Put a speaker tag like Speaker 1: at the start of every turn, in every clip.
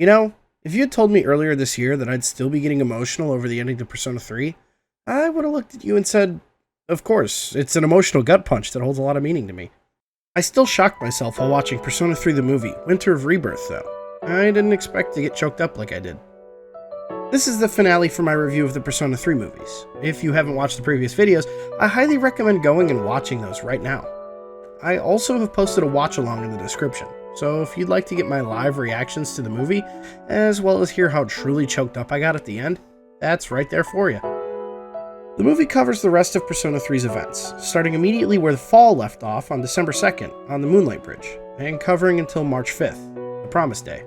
Speaker 1: You know, if you had told me earlier this year that I'd still be getting emotional over the ending to Persona 3, I would have looked at you and said, of course, it's an emotional gut punch that holds a lot of meaning to me. I still shocked myself while watching Persona 3 the movie, Winter of Rebirth, though. I didn't expect to get choked up like I did. This is the finale for my review of the Persona 3 movies. If you haven't watched the previous videos, I highly recommend going and watching those right now. I also have posted a watch-along in the description, so if you'd like to get my live reactions to the movie, as well as hear how truly choked up I got at the end, that's right there for you. The movie covers the rest of Persona 3's events, starting immediately where the Fall left off on December 2nd on the Moonlight Bridge, and covering until March 5th, the Promise Day.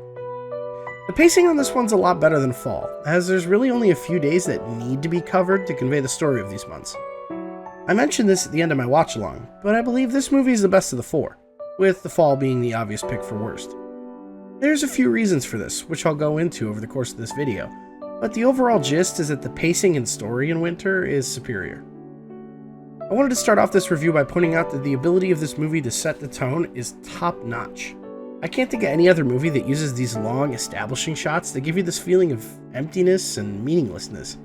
Speaker 1: The pacing on this one's a lot better than Fall, as there's really only a few days that need to be covered to convey the story of these months. I mentioned this at the end of my watch-along, but I believe this movie is the best of the four, with the Fall being the obvious pick for worst. There's a few reasons for this, which I'll go into over the course of this video, but the overall gist is that the pacing and story in Winter is superior. I wanted to start off this review by pointing out that the ability of this movie to set the tone is top-notch. I can't think of any other movie that uses these long, establishing shots that give you this feeling of emptiness and meaninglessness.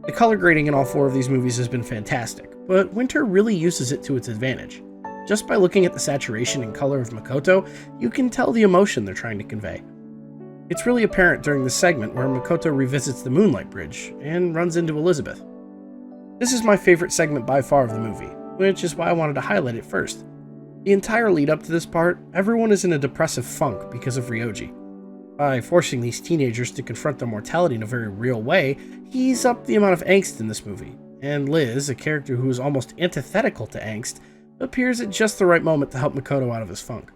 Speaker 1: The color grading in all four of these movies has been fantastic, but Winter really uses it to its advantage. Just by looking at the saturation and color of Makoto, you can tell the emotion they're trying to convey. It's really apparent during this segment where Makoto revisits the Moonlight Bridge and runs into Elizabeth. This is my favorite segment by far of the movie, which is why I wanted to highlight it first. The entire lead up to this part, everyone is in a depressive funk because of Ryoji. By forcing these teenagers to confront their mortality in a very real way, he's upped the amount of angst in this movie, and Liz, a character who is almost antithetical to angst, appears at just the right moment to help Makoto out of his funk.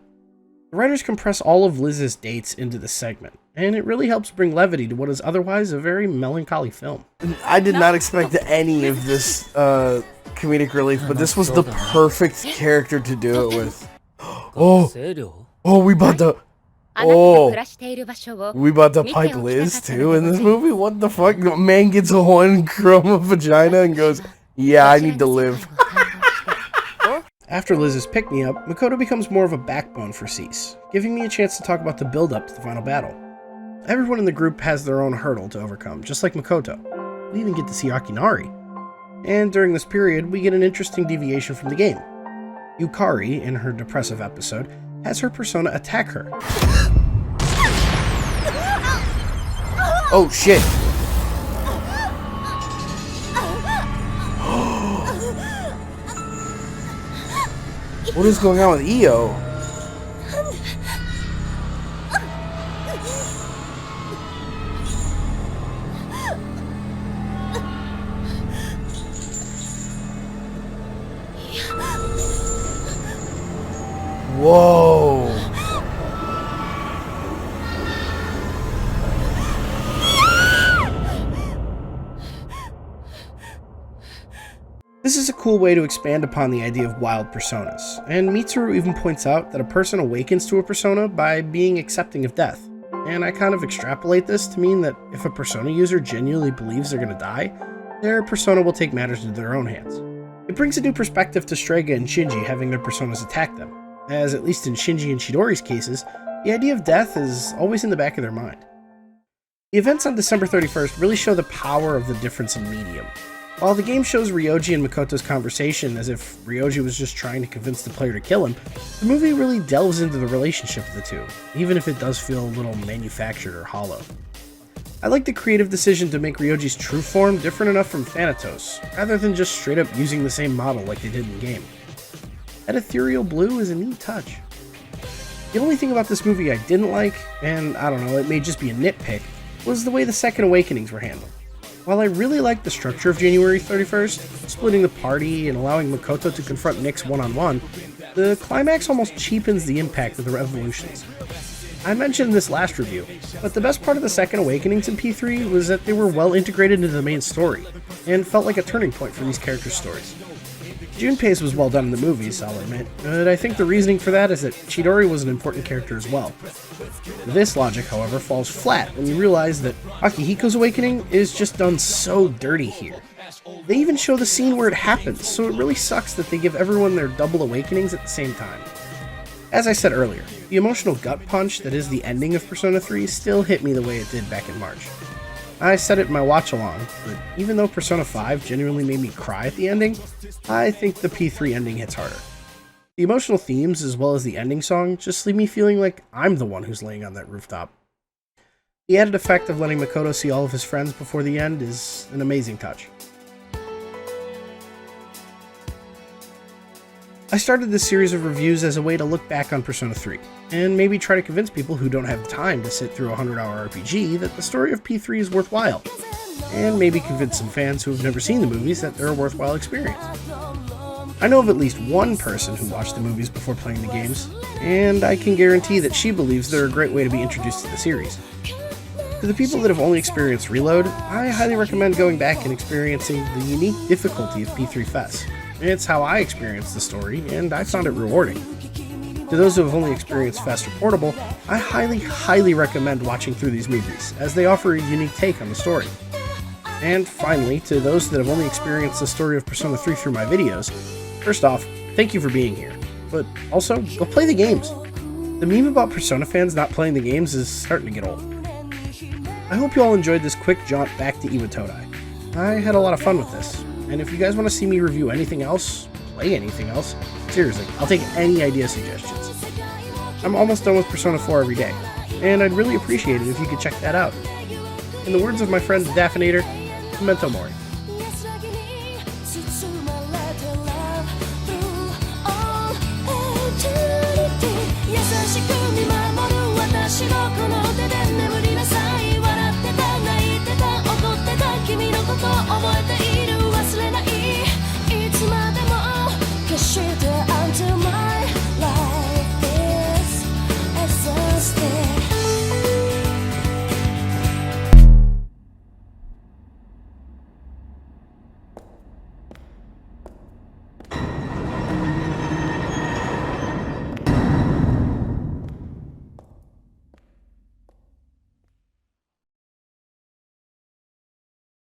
Speaker 1: The writers compress all of Liz's dates into this segment, and it really helps bring levity to what is otherwise a very melancholy film.
Speaker 2: I did not expect any of this comedic relief, but this was the perfect character to do it with. We about to pipe Liz too in this movie? What the fuck? The man gets a one chroma vagina and goes, yeah, I need to live.
Speaker 1: After Liz's pick-me-up, Makoto becomes more of a backbone for Cease, giving me a chance to talk about the build-up to the final battle. Everyone in the group has their own hurdle to overcome, just like Makoto. We even get to see Akinari. And during this period, we get an interesting deviation from the game. Yukari, in her depressive episode, has her persona attack her.
Speaker 2: Oh shit! What is going on with Io? Whoa!
Speaker 1: This is a cool way to expand upon the idea of wild personas, and Mitsuru even points out that a person awakens to a persona by being accepting of death, and I kind of extrapolate this to mean that if a persona user genuinely believes they're gonna die, their persona will take matters into their own hands. It brings a new perspective to Strega and Shinji having their personas attack them, as at least in Shinji and Chidori's cases, the idea of death is always in the back of their mind. The events on December 31st really show the power of the difference in medium. While the game shows Ryoji and Makoto's conversation as if Ryoji was just trying to convince the player to kill him, the movie really delves into the relationship of the two, even if it does feel a little manufactured or hollow. I like the creative decision to make Ryoji's true form different enough from Thanatos, rather than just straight up using the same model like they did in game. That ethereal blue is a neat touch. The only thing about this movie I didn't like, and I don't know, it may just be a nitpick, was the way the second awakenings were handled. While I really liked the structure of January 31st, splitting the party and allowing Makoto to confront Nyx one-on-one, the climax almost cheapens the impact of the revolutions. I mentioned this last review, but the best part of the second awakenings in P3 was that they were well integrated into the main story, and felt like a turning point for these characters' stories. Junpei's was well done in the movies, I'll admit, but I think the reasoning for that is that Chidori was an important character as well. This logic, however, falls flat when you realize that Akihiko's awakening is just done so dirty here. They even show the scene where it happens, so it really sucks that they give everyone their double awakenings at the same time. As I said earlier, the emotional gut punch that is the ending of Persona 3 still hit me the way it did back in March. I said it in my watch-along, but even though Persona 5 genuinely made me cry at the ending, I think the P3 ending hits harder. The emotional themes, as well as the ending song, just leave me feeling like I'm the one who's laying on that rooftop. The added effect of letting Makoto see all of his friends before the end is an amazing touch. I started this series of reviews as a way to look back on Persona 3, and maybe try to convince people who don't have time to sit through a 100-hour RPG that the story of P3 is worthwhile, and maybe convince some fans who have never seen the movies that they're a worthwhile experience. I know of at least one person who watched the movies before playing the games, and I can guarantee that she believes they're a great way to be introduced to the series. To the people that have only experienced Reload, I highly recommend going back and experiencing the unique difficulty of P3 FES. It's how I experienced the story, and I found it rewarding. To those who have only experienced FES or Portable, I highly recommend watching through these movies, as they offer a unique take on the story. And finally, to those that have only experienced the story of Persona 3 through my videos, first off, thank you for being here, but also, go play the games. The meme about Persona fans not playing the games is starting to get old. I hope you all enjoyed this quick jaunt back to Iwatodai. I had a lot of fun with this, and if you guys want to see me review anything else, play anything else, seriously, I'll take any idea suggestions. I'm almost done with Persona 4 every day, and I'd really appreciate it if you could check that out. In the words of my friend Daphnator, Memento Mori. 優しく見守る私のこの手